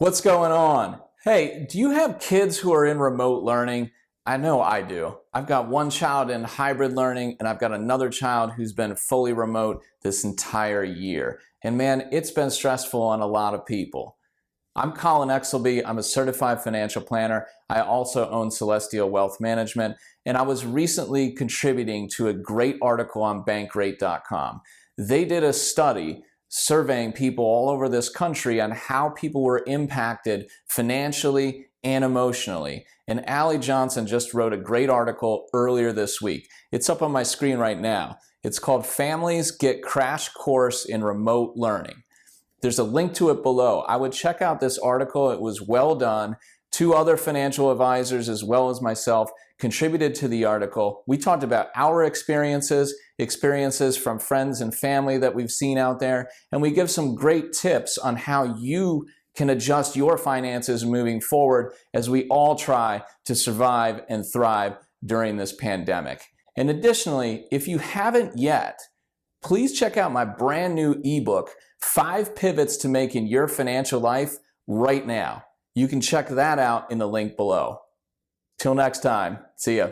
What's going on? Hey, do you have kids who are in remote learning? I know I do. I've got one child in hybrid learning and I've got another child who's been fully remote this entire year. And man, it's been stressful on a lot of people. I'm Colin Exelby. I'm a certified financial planner. I also own Celestial Wealth Management, and I was recently contributing to a great article on bankrate.com. They did a study surveying people all over this country on how people were impacted financially and emotionally. And Allie Johnson just wrote a great article earlier this week. It's up on my screen right now. It's called Families Get Crash Course in Remote Learning. There's a link to it below. I would check out this article. It was well done. Two other financial advisors, as well as myself, contributed to the article. We talked about our experiences from friends and family that we've seen out there, and we give some great tips on how you can adjust your finances moving forward as we all try to survive and thrive during this pandemic. And additionally, if you haven't yet, please check out my brand new ebook, 5 Pivots to Making Your Financial Life, right now. You can check that out in the link below. Till next time, see ya.